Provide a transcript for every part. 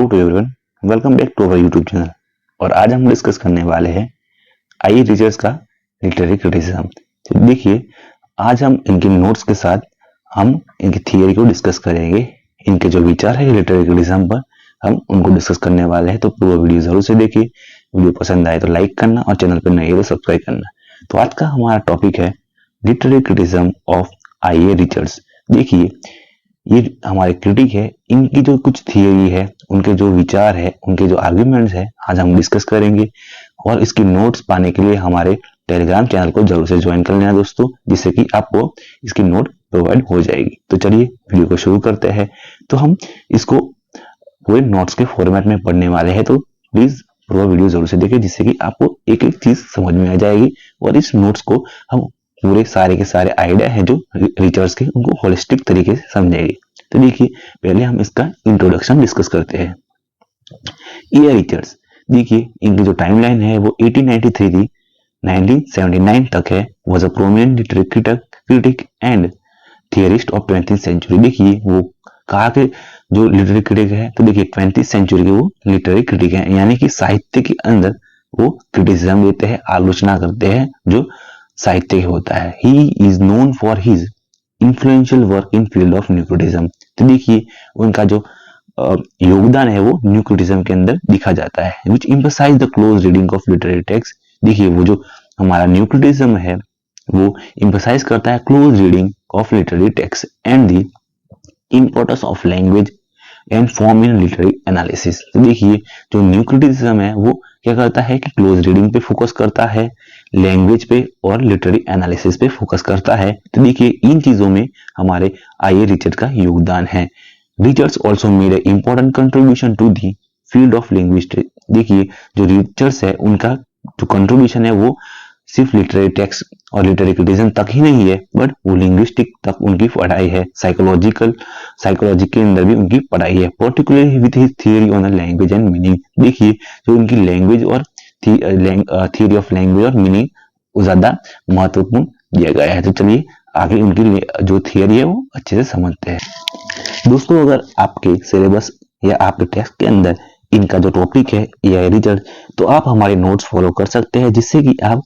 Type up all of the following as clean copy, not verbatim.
Hello to everyone, welcome back to our YouTube channel. और आज हम डिस्कस करने वाले हैं आई रीचर्स का लिटरेरी क्रिटिसिज्म। तो देखिए, आज हम इनके नोट्स के साथ हम इनकी थियरी को डिस्कस करेंगे। इनके जो विचार है लिटरेरी क्रिटिसिज्म पर हम उनको डिस्कस करने वाले हैं। तो पूरा वीडियो जरूर से देखिए। वीडियो पसंद आए तो लाइक करना और चैनल पर नए हो तो सब्सक्राइब करना। तो आज का हमारा टॉपिक है लिटरेरी क्रिटिसिज्म ऑफ आई रीचर्स। देखिए, ये हमारे क्रिटिक है, इनकी जो कुछ थियरी है, उनके जो विचार है, उनके जो आर्ग्यूमेंट्स है, आज हम डिस्कस करेंगे। और इसकी नोट्स पाने के लिए हमारे टेलीग्राम चैनल को जरूर से ज्वाइन कर लेना दोस्तों, जिससे कि आपको इसकी नोट प्रोवाइड हो जाएगी। तो चलिए वीडियो को शुरू करते हैं। तो हम इसको पूरे नोट्स के फॉर्मेट में पढ़ने वाले हैं, तो प्लीज पूरा वीडियो जरूर से देखिए, जिससे कि आपको एक एक चीज समझ में आ जाएगी। और इस नोट्स को हम पूरे सारे के सारे आइडिया हैं जो रिचर्स के, उनको होलिस्टिक तरीके से समझेंगे। तो देखिए, पहले हम इसका इंट्रोडक्शन डिस्कस करते हैं। ये रिचर्स, देखिए इनकी जो टाइमलाइन है वो 1893 थी 1979 तक है। Was a prominent literary critic and theorist of 20th century. देखिए, वो कहा कि जो लिटरेरी क्रिटिक है, तो देखिए 20th सेंचुरी के वो लिटरेरी क्रिटिक है, यानी कि साहित्य के अंदर वो क्रिटिसिज्म देते हैं, आलोचना करते हैं जो साहित्य होता है। He is known for his influential work in field of new criticism. तो देखिए, उनका जो योगदान है वो न्यू क्रिटिसिज्म के अंदर दिखा जाता है। Which emphasise the close reading of literary text. देखिए, वो जो हमारा न्यू क्रिटिसिज्म है वो एम्फसाइज करता है close reading of literary text and the importance of language and form in literary analysis. तो देखिए, जो न्यू क्रिटिसिज्म है वो क्या करता है कि क्लोज रीडिंग पे फोकस करता है, लैंग्वेज पे और लिटरेरी एनालिसिस पे फोकस करता है। तो देखिए, इन चीजों में हमारे आई रिचर्ड्स का योगदान है। Richards also made a important contribution to the field of linguistics. देखिए, जो रिचर्ड्स है उनका जो कंट्रीब्यूशन है वो सिर्फ लिटरेरी टेक्स्ट और लिटरेरी क्रिटिसिज्म तक ही नहीं है, बट वो लिंग्विस्टिक तक उनकी पढ़ाई है, साइकोलॉजी के अंदर भी उनकी पढ़ाई है, particularly with his theory on language and meaning. देखिए, जो उनकी लैंग्वेज और थियरी ऑफ लैंग्वेज और मीनिंग ज्यादा महत्वपूर्ण दिया गया है। तो चलिए आगे उनकी जो थियरी है वो अच्छे से समझते हैं। दोस्तों, अगर आपके सिलेबस या आपके टेक्स्ट के अंदर इनका जो टॉपिक है एआई रिचर्ड, तो आप हमारे नोट्स फॉलो कर सकते हैं, जिससे कि आप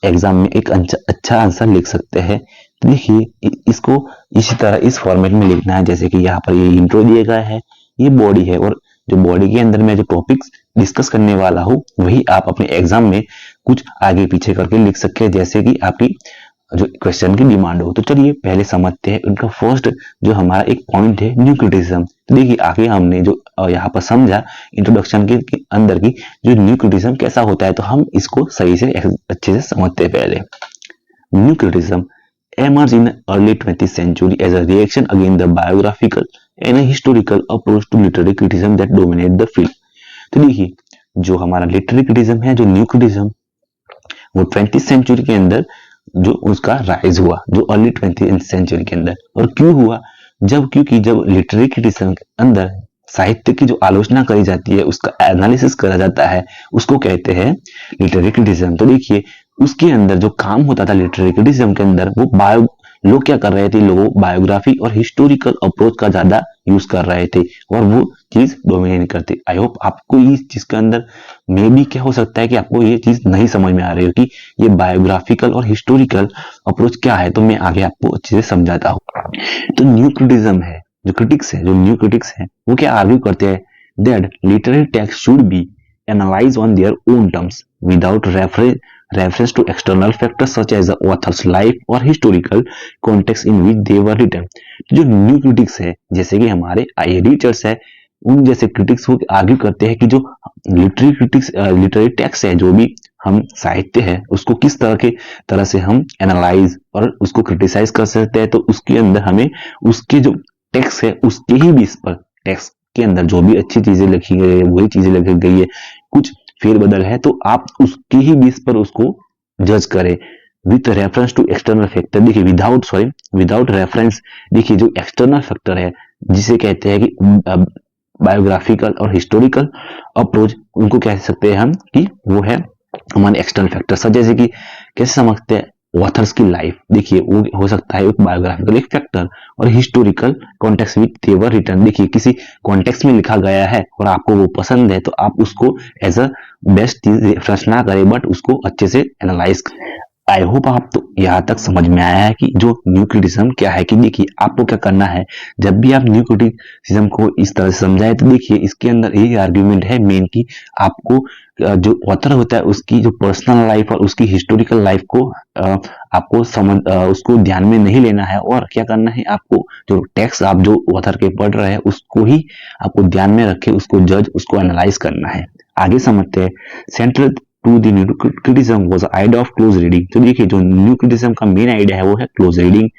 एग्जाम में एक अच्छा आंसर लिख सकते हैं। देखिए, इसको इसी तरह इस फॉर्मेट में लिखना है, जैसे कि यहाँ पर ये इंट्रो दिया गया है, ये बॉडी है, और जो बॉडी के अंदर मैं जो टॉपिक्स डिस्कस करने वाला हूँ वही आप अपने एग्जाम में कुछ आगे पीछे करके लिख सकते हैं, जैसे कि आपकी जो क्वेश्चन की डिमांड हो। तो चलिए पहले समझते हैं उनका फर्स्ट जो हमारा एक पॉइंट है न्यू क्रिटिसिज्म। तो देखिए, आगे हमने जो यहाँ पर समझा इंट्रोडक्शन के अंदर की जो न्यू क्रिटिसिज्म कैसा होता है, तो हम इसको सही से अच्छे से समझते हैं। पहले new criticism emerged in early 20th century as a reaction against the biographical and a historical approach to literary criticism that dominate the field। तो देखिए, जो हमारा लिटरेरी क्रिटिसिज्म है, जो न्यू क्रिटिसिज्म, वो 20th सेंचुरी के अंदर जो उसका राइज हुआ, जो अर्ली 20th सेंचुरी के अंदर। और क्यों हुआ? क्योंकि जब लिटरेरी क्रिटिसिज्म के अंदर साहित्य की जो आलोचना करी जाती है, उसका एनालिसिस करा जाता है, उसको कहते हैं लिटरेरी क्रिटिसिज्म। तो देखिए, उसके अंदर जो काम होता था लिटरेरी क्रिटिसिज्म के अंदर, वो लोग क्या कर रहे थे, लोग बायोग्राफी और हिस्टोरिकल अप्रोच का ज्यादा यूज कर रहे थे, और वो चीज डोमिनेट करती। आई होप आपको इस चीज के अंदर मे भी क्या हो सकता है कि आपको ये चीज नहीं समझ में आ रही हो कि ये बायोग्राफिकल और हिस्टोरिकल अप्रोच क्या है, तो मैं आगे आपको अच्छे से समझाता हूँ। तो न्यू क्रिटिसिज्म है, जो क्रिटिक्स है, जो न्यू क्रिटिक्स है, वो क्या आर्ग्यू करते हैं that literary text should be analyse on their own terms without reference to external factors such as the author's life or historical context in which they were written। जो new critics है, जैसे कि हमारे आई Richards है, उन जैसे critics वो argue करते हैं कि जो लिटरेरी टेक्स्ट है, जो भी हम साहित्य है, उसको किस तरह से हम एनालाइज और उसको क्रिटिसाइज कर सकते हैं। तो उसके अंदर हमें उसके जो टेक्स्ट है उसके ही बेस पर, टेक्स्ट के अंदर जो भी अच्छी चीजें लिखी गई है वही चीजें लिखी गई है, कुछ फेरबदल है तो आप उसके ही बेस पर उसको जज करें with reference to external factor. देखिए, विदाउट रेफरेंस, देखिए जो एक्सटर्नल फैक्टर है जिसे कहते हैं कि बायोग्राफिकल और हिस्टोरिकल अप्रोच, उनको कह सकते हैं हम कि वो है हमारे एक्सटर्नल फैक्टर। जैसे कि कैसे समझते हैं, ऑथर्स की लाइफ, देखिए वो हो सकता है एक बायोग्राफिकल एक फैक्टर और historical context with their return. देखिए किसी कॉन्टेक्स्ट में लिखा गया है और आपको वो पसंद है तो आप उसको एज अ बेस्ट चीज रेफरेंस ना करें बट उसको अच्छे से एनालाइज। आई होप आप तो यहाँ तक समझ में आया है कि जो न्यू क्रिटिसिज्म क्या है। कि देखिए आपको क्या करना है, जब भी आप न्यू क्रिटिसिज्म को इस तरह से समझाए तो देखिए इसके अंदर यही आर्ग्यूमेंट है मेन की आपको जो ऑथर होता है उसकी जो पर्सनल लाइफ और उसकी हिस्टोरिकल लाइफ को आपको समझ उसको ध्यान में नहीं लेना है और क्या करना है, आपको जो टेक्स्ट आप जो ऑथर के पढ़ रहे हैं उसको ही आपको ध्यान में रखे उसको जज उसको एनालाइज करना है। आगे समझते हैं। Central to the new criticism was idea of close reading. तो देखिए जो न्यू क्रिटिसिज्म का मेन आइडिया है वो है close reading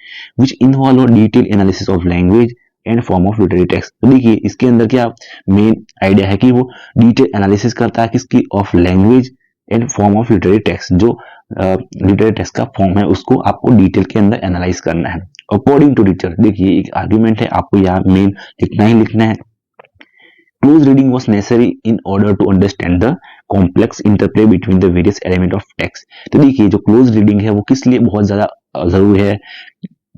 which involve detail analysis of language and form of literary text. तो देखिए इसके अंदर क्या मेन आइडिया है कि वो डिटेल एनालिसिस करता है किसकी, of language and form of literary text. जो लिटरेरी टेक्स्ट का फॉर्म है उसको आपको डिटेल के अंदर एनालाइज करना है। अकॉर्डिंग टू टीचर, देखिए एक आर्ग्यूमेंट है, आपको यहाँ मेन लिखना ही लिखना है। Close reading was necessary in order to understand the complex interplay between the various element of text। तो देखिए जो क्लोज रीडिंग है वो किस लिए बहुत ज्यादा जरूरी है,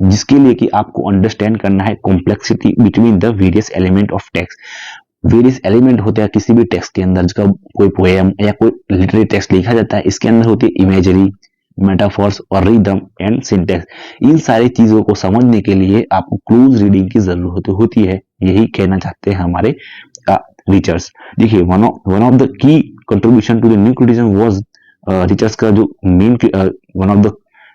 जिसके लिए कि आपको अंडरस्टैंड करना है complexity between the various element of text. Various element होते हैं किसी भी टेक्स्ट के अंदर, जिसका कोई पोएम या कोई लिटरेरी टेक्स्ट लिखा जाता है, इसके अंदर होती है इमेजरी, मेटाफॉर्स और रिदम एंड सिंटेक्स। इन सारी चीजों को समझने के लिए आपको क्लोज रीडिंग की जरूरत होती है, यही कहना चाहते हैं हमारे रिचर्स। देखिए one of the key contribution to the new criticism was, Richards का जो main one of the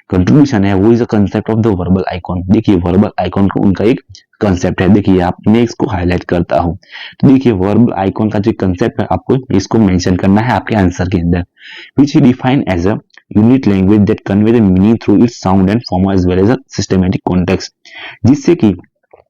contribution है वो is a concept of the verbal icon. देखिए वर्बल आइकॉन का उनका एक कंसेप्ट है, देखिए आप मैं इसको हाईलाइट करता हूं। तो देखिए वर्बल आइकॉन का जो कंसेप्ट है आपको इसको मेंशन करना है आपके आंसर के अंदर, which he defined as a unit language that convey the meaning through its sound and form as well as a systematic context। जिससे कि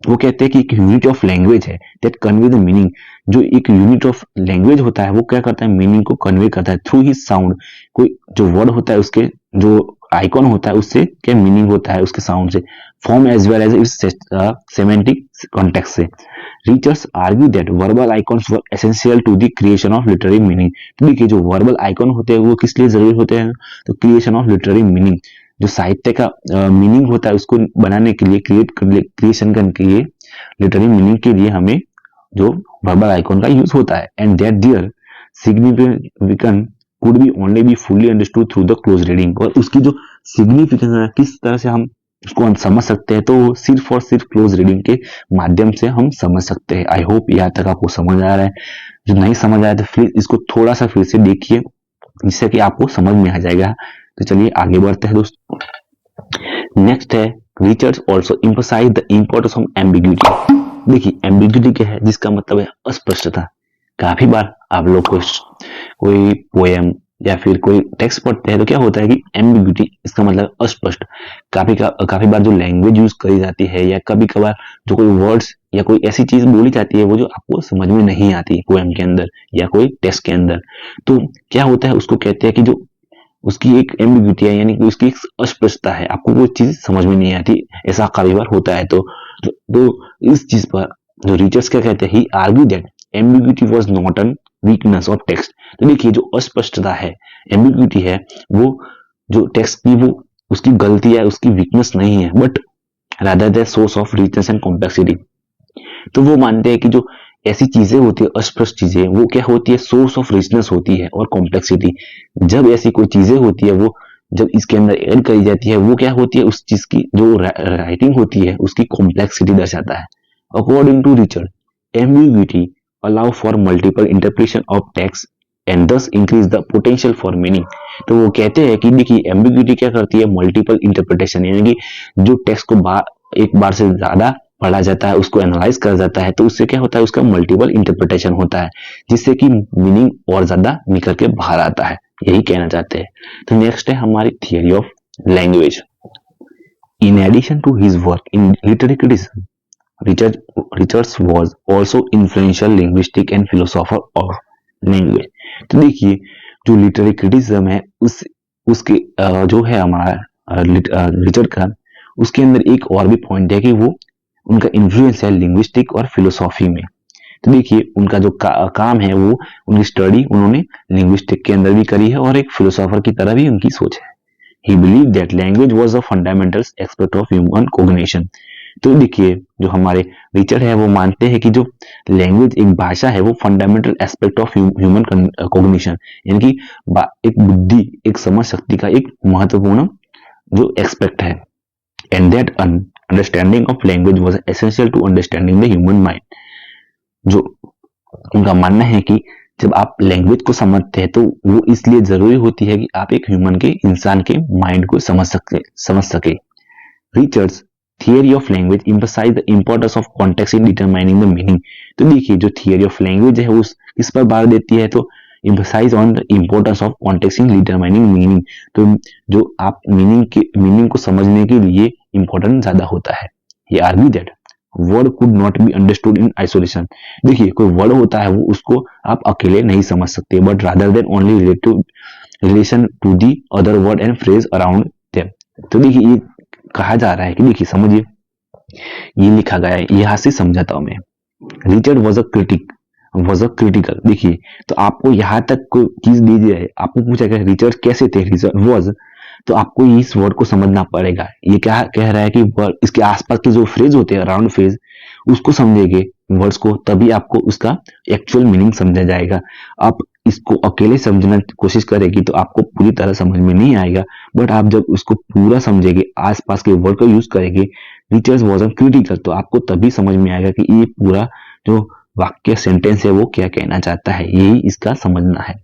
वो कहते हैं कि एक यूनिट ऑफ लैंग्वेज है दैट कन्वे द मीनिंग। जो एक यूनिट ऑफ लैंग्वेज होता है वो क्या करता है, मीनिंग को कन्वे करता है थ्रू ही साउंड। कोई जो वर्ड होता है उसके जो आइकॉन होता है उससे क्या मीनिंग होता है उसके साउंड से, form as well as its semantic context से। Richards argue that verbal icons were essential to the creation of literary meaning. तो देखिए जो वर्बल आइकॉन होते हैं वो किस लिए जरूरी होते हैं, तो क्रिएशन ऑफ लिटरेरी मीनिंग, जो साहित्य का मीनिंग होता है उसको बनाने के लिए, क्रिएशन करने के लिए, लिटरेरी मीनिंग के लिए हमें जो वर्बल आइकॉन का यूज होता है। And that their significance could be only be fully understood through the close reading. और उसकी जो सिग्निफिकेंस है किस तरह से हम उसको समझ सकते हैं, तो सिर्फ और सिर्फ क्लोज रीडिंग के माध्यम से हम समझ सकते हैं। आई होप यहाँ तक आपको समझ आ रहा है। जो नहीं समझ आया तो प्लीज इसको थोड़ा सा फिर से देखिए जिससे कि आपको समझ में आ जाएगा। तो चलिए आगे बढ़ते हैं दोस्तों। नेक्स्ट है Richards also emphasize the importance of ambiguity. देखिए एम्बिग्यूटी क्या है, जिसका मतलब है अस्पष्टता। काफी बार आप लोग कोई पोएम या फिर कोई टेक्स्ट पढ़ते हैं तो क्या होता है कि एम्बिग्यूटी, इसका मतलब अस्पष्ट। काफी बार जो लैंग्वेज यूज करी जाती है या कभी कभार जो कोई वर्ड्स या कोई ऐसी चीज बोली जाती है वो जो आपको समझ में नहीं आती पोएम के अंदर या कोई टेक्स्ट के अंदर, तो क्या होता है उसको कहते हैं कि जो उसकी एक एम्बिग्यूटी है, यानी कि उसकी एक अस्पष्टता है, आपको वो चीज समझ में नहीं आती। ऐसा काफी बार होता है। तो इस चीज पर जो रिचर्स क्या कहते हैं, he argue that ambiguity was not an weakness of text. तो देखिए जो अस्पष्टता है, एम्बिग्यूटी है, वो जो टेक्स्ट की वो उसकी गलती है, उसकी वीकनेस नहीं है, but rather the source of richness and complexity. तो वो मानते हैं कि जो ऐसी चीजें होती है अस्पष्ट चीजें, वो क्या होती है, सोर्स ऑफ रिचनेस होती है और कॉम्प्लेक्सिटी। जब ऐसी कोई चीजें होती है वो जब इसके अंदर ऐड करी जाती है वो क्या होती है, उस चीज की जो राइटिंग होती है उसकी कॉम्प्लेक्सिटी दर्शाता है। According to Richard, ambiguity allow for multiple interpretation of text and thus increase the potential for meaning। तो वो कहते हैं कि देखिए एम्बिग्यूटी क्या करती है, मल्टीपल इंटरप्रिटेशन, यानी कि जो टेक्स्ट को एक बार से ज्यादा पढ़ा जाता है, उसको एनालाइज करा जाता है, तो उससे क्या होता है, उसका मल्टीपल इंटरप्रिटेशन होता है, जिससे कि मीनिंग और ज्यादा निकल के बाहर आता है, यही कहना चाहते हैं। तो नेक्स्ट है हमारी theory of language. In addition to his work in literary criticism, Richards was also influential linguistic and philosopher of language। तो देखिए जो लिटरेरी क्रिटिसिज्म है उसके जो है हमारा रिचर्ड का, उसके अंदर एक और भी पॉइंट है कि वो उनका इन्फ्लुएंस है लिंग्विस्टिक और फिलोसॉफी में। तो देखिए उनका जो काम है वो उनकी स्टडी उन्होंने लिंग्विस्टिक के अंदर भी करी है और एक फिलोसोफर की तरह भी उनकी सोच है। He believe that language was a fundamental aspect of human cognition. तो देखिए जो हमारे रिचर्ड है वो मानते हैं कि जो लैंग्वेज एक भाषा है वो fundamental aspect of human cognition, यानी कि एक बुद्धि एक समझ शक्ति का एक महत्वपूर्ण जो एक्सपेक्ट है। And that understanding of language was essential to understanding the human mind. जो उनका मानना है कि जब आप लैंग्वेज को समझते हैं तो वो इसलिए जरूरी होती है कि आप एक ह्यूमन के इंसान के माइंड को समझ सके। Richards theory of language emphasize the importance of context in determining the meaning। तो देखिए जो थियरी ऑफ लैंग्वेज है वो किस पर बात देती है, तो emphasize on the importance of context in determining meaning। तो जो आप मीनिंग को समझने के लिए इंपॉर्टेंट ज्यादा होता है। ये argue that word could not be understood in isolation. देखिए कोई वर्ड होता है वो उसको आप अकेले नहीं समझ सकते, but rather than only relation to the other word and phrase around them. तो देखिए ये कहा जा रहा है कि देखिए समझिए ये लिखा गया है, यहां से समझाता हूं मैं। Richard was a critical. देखिए तो आपको यहां तक कोई चीज दी जाए, आपको पूछा गया रिचर्ड कैसे थे, रिचर्ड वॉज, तो आपको इस वर्ड को समझना पड़ेगा। ये क्या कह रहा है कि वर्ड इसके आसपास के जो फ्रेज होते हैं अराउंड फ्रेज उसको समझेंगे वर्ड्स को, तभी आपको उसका एक्चुअल मीनिंग समझा जाएगा। आप इसको अकेले समझना कोशिश करेगी तो आपको पूरी तरह समझ में नहीं आएगा, बट आप जब उसको पूरा समझेंगे आसपास के वर्ड का यूज करेंगे रिचर्ड वॉज क्रिटिकल, तो आपको तभी समझ में आएगा कि ये पूरा जो वाक्य सेंटेंस है वो क्या कहना चाहता है, यही इसका समझना है।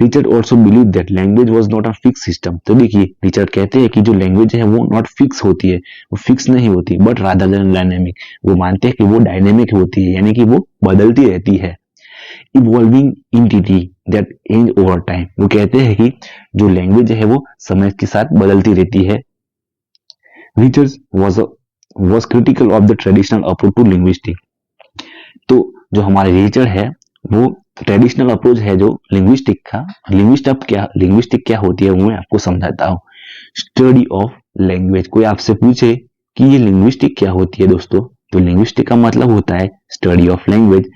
Richard also believe that language was not a fix system. तो देखिए रिचर्ड कहते हैं कि जो लैंग्वेज है वो नॉट फिक्स होती है, वो फिक्स नहीं होती, बट रादर देन डायनेमिक। वो मानते हैं कि वो डायनेमिक होती है, यानी कि वो बदलती रहती है। Evolving entity that changes over time. वो कहते हैं कि जो लैंग्वेज है वो समय के साथ बदलती रहती है। Richard was critical of the traditional approach to linguistic. तो जो हमारे रिचर्ड है वो ट्रेडिशनल अप्रोच है जो लिंग्विस्टिक का, लिंग्विस्टिक क्या होती है वो मैं आपको समझाता हूँ। Study of language. कोई आपसे पूछे कि ये लिंग्विस्टिक क्या होती है दोस्तों, तो लिंग्विस्टिक का मतलब होता है study of language,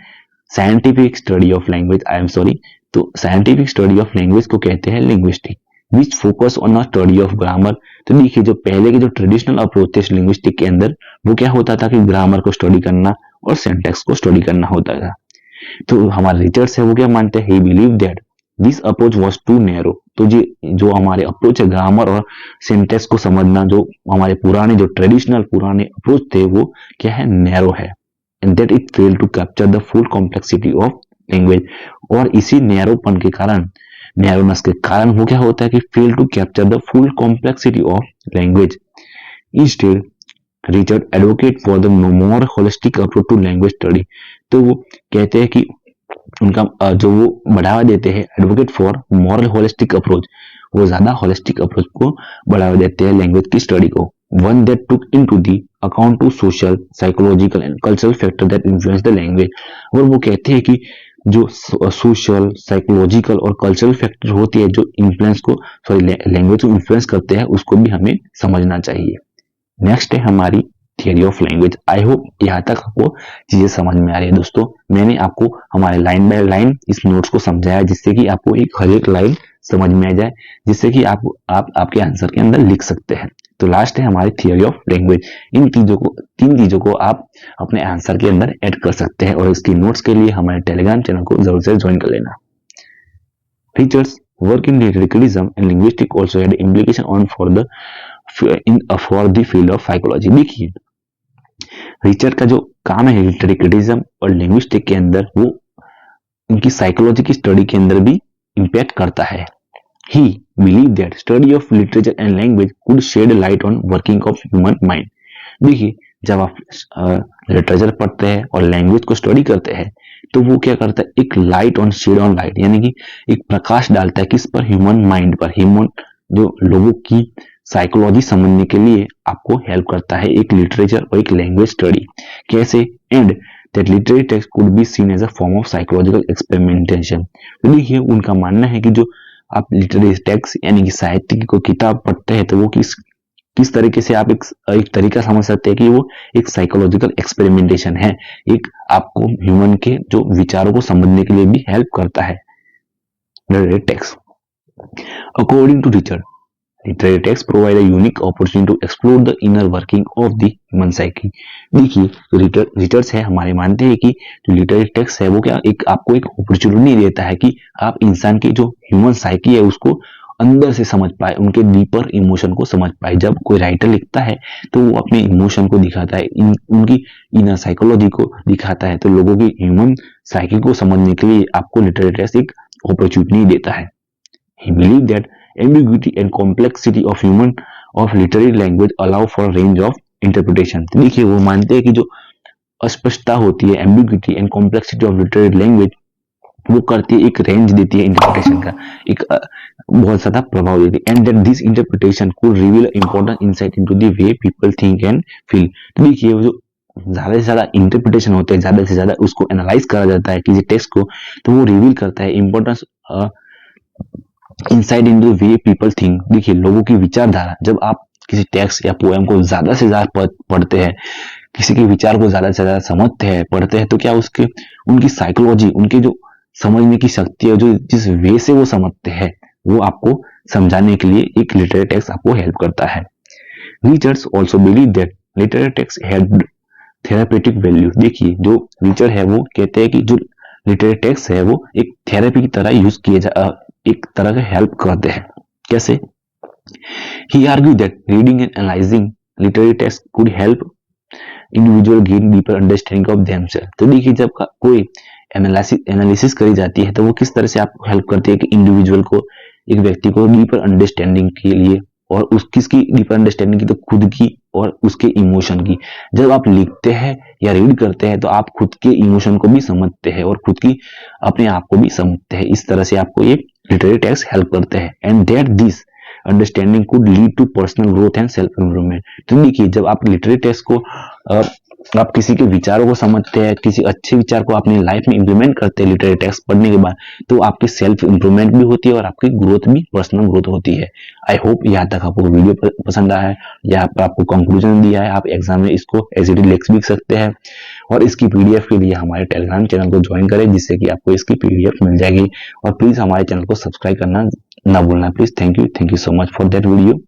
scientific study of language, I am sorry. तो साइंटिफिक स्टडी ऑफ लैंग्वेज को कहते हैं linguistic, which focus on a study of grammar. तो देखिए जो पहले के जो ट्रेडिशनल अप्रोच थे लिंग्विस्टिक के अंदर वो क्या होता था कि ग्रामर को स्टडी करना और सिंटैक्स को स्टडी करना होता था। तो हमारे रिचर्ड्स है वो क्या मानते हैं, he believe that this approach was too narrow. तो जो हमारे अप्रोच है ग्रामर और सिंटैक्स को समझना, जो हमारे जो ट्रेडिशनल पुराने अप्रोच थे वो क्या है, नैरो है, and that it fail to capture the full complexity of language. और इसी नैरोपन के कारण, नैरोनेस के कारण वो क्या होता है कि fail to capture the full complexity of language. Instead Richard advocate for the more holistic approach to language study. तो वो कहते हैं कि उनका जो वो बढ़ावा देते हैं advocate for moral holistic approach, वो ज्यादा होलिस्टिक अप्रोच को बढ़ावा देते हैं लैंग्वेज की स्टडी को। One that took into the account to social psychological and cultural factor that influence the language. और वो कहते हैं कि जो सोशल साइकोलॉजिकल और कल्चरल फैक्टर होती है जो इन्फ्लुएंस को लैंग्वेज को इन्फ्लुएंस करते हैं उसको भी हमें समझना चाहिए। नेक्स्ट है हमारी theory of language. I hope यहाँ तक आपको चीजें समझ में आ रही है दोस्तों। मैंने आपको हमारे लाइन बाय लाइन इस नोट्स को समझाया जिससे कि आपको हर एक लाइन समझ में आ जाए, जिससे कि आप आपके आंसर के अंदर लिख सकते हैं। तो लास्ट है हमारी थियरी ऑफ लैंग्वेज। तीन चीजों को आप अपने आंसर के अंदर ऐड कर सकते हैं, और इसकी नोट्स के लिए हमारे टेलीग्राम चैनल को जरूर से ज्वाइन कर लेना। Teachers work in literaturism and linguistic also had implication on for the field of psychology. देखिए रिचर्ड का जो काम है लिटरेरी क्रिटिसिज्म और लिंग्विस्टिक के अंदर, वो इनकी साइकोलॉजी की स्टडी के अंदर भी इंपैक्ट करता है। He believe that study of literature and language could shed light on working of human mind. देखिए जब आप लिटरेचर पढ़ते हैं और लैंग्वेज को स्टडी करते हैं तो वो क्या करता है, एक light on shed on light, यानी कि एक प्रकाश डालता है किस पर, ह्यूमन माइंड पर। ह्यूमन जो लोगों की साइकोलॉजी समझने के लिए आपको हेल्प करता है एक लिटरेचर और एक लैंग्वेज स्टडी। कैसे, and that literary text could be seen as a form of psychological experimentation. तो देखिए उनका मानना है कि जो आप लिटरेरी टेक्स्ट यानी कि साहित्य की कोई किताब पढ़ते हैं तो वो किस तरीके से आप एक तरीका समझ सकते हैं कि वो एक साइकोलॉजिकल एक्सपेरिमेंटेशन है, एक आपको ह्यूमन के जो विचारों को समझने के लिए भी हेल्प करता है literary text. According to Richard, literary text provide a unique opportunity to explore the inner working of the human psyche. देखिए रिसर्च है हमारे मानते हैं कि जो लिटरेरी टेक्स्ट है वो क्या एक आपको एक अपॉर्चुनिटी देता है कि आप इंसान की जो ह्यूमन साइकी है उसको अंदर से समझ पाए, उनके डीपर इमोशन को समझ पाए। जब कोई राइटर लिखता है तो वो अपने इमोशन को दिखाता है, उनकी इनर साइकोलॉजी को दिखाता है। तो लोगों की ह्यूमन साइकी को समझने के लिए आपको लिटरेरी टेक्स्ट एक अपॉर्चुनिटी देता है। He believed that ambiguity and complexity of literary language allow for range of interpretation। तो देखिए वो मानते हैं कि जो अस्पष्टता होती है, ambiguity and complexity of literary language, वो करती है एक रेंज देती है इंटरप्रिटेशन का, एक बहुत ज्यादा प्रभाव देती है। And that this interpretation could reveal important insight into the way people think and feel. तो देखिए वो जो ज्यादा से ज्यादा इंटरप्रिटेशन होते हैं, ज्यादा से ज्यादा उसको एनालाइज करा जाता है किसी टेक्स्ट को, तो वो रिवील करता है importance insight in the way people think. देखिए लोगों की विचारधारा, जब आप किसी टेक्स्ट या पोएम को ज्यादा से ज्यादा पढ़ते हैं, किसी के विचार को ज्यादा से ज्यादा समझते हैं, पढ़ते हैं, तो क्या उसके उनकी साइकोलॉजी, उनकी जो समझने की शक्ति है, जो जिस वे से वो समझते हैं, वो आपको समझाने के लिए एक लिटरेरी टेक्स्ट आपको हेल्प करता है। Richards also believe that literary text had therapeutic value. देखिए जो रीचर है वो कहते हैं कि जो लिटरेरी टेक्स्ट है वो एक थेरेपी की तरह यूज किए एक तरह का हेल्प करते हैं। कैसे? He argued that reading and analyzing literary text could help individual gain deeper understanding of themselves। तो देखिए जब कोई एनालिसिस करी जाती है तो वो किस तरह से आपको हेल्प करती है कि इंडिविजुअल को, एक व्यक्ति को डीपर अंडरस्टैंडिंग के लिए, और उस किसकी डीपर अंडरस्टैंडिंग की, तो खुद की और उसके इमोशन की। जब आप लिखते हैं या रीड करते हैं तो आप खुद के इमोशन को भी समझते हैं और खुद की अपने आप को भी समझते हैं। इस तरह से आपको ये लिटरेरी टेक्स्ट हेल्प करते हैं। And that this understanding could lead to personal growth and self improvement. तो देखिए जब आप लिटरेरी टेक्स्ट को आप किसी के विचारों को समझते हैं, किसी अच्छे विचार को अपनी लाइफ में इंप्लीमेंट करते हैं लिटरेरी टेक्स्ट पढ़ने के बाद, तो आपकी सेल्फ इंप्रूवमेंट भी होती है और आपकी ग्रोथ भी, पर्सनल ग्रोथ होती है। आई होप यहाँ तक आपको वीडियो पसंद आया है या आपको कंक्लूजन दिया है। आप एग्जाम में इसको एज इट इज लिख भी सकते हैं, और इसकी पीडीएफ के लिए हमारे टेलीग्राम चैनल को ज्वाइन करें, जिससे कि आपको इसकी पीडीएफ मिल जाएगी। और प्लीज हमारे चैनल को सब्सक्राइब करना ना भूलना please. Thank you so much for that video.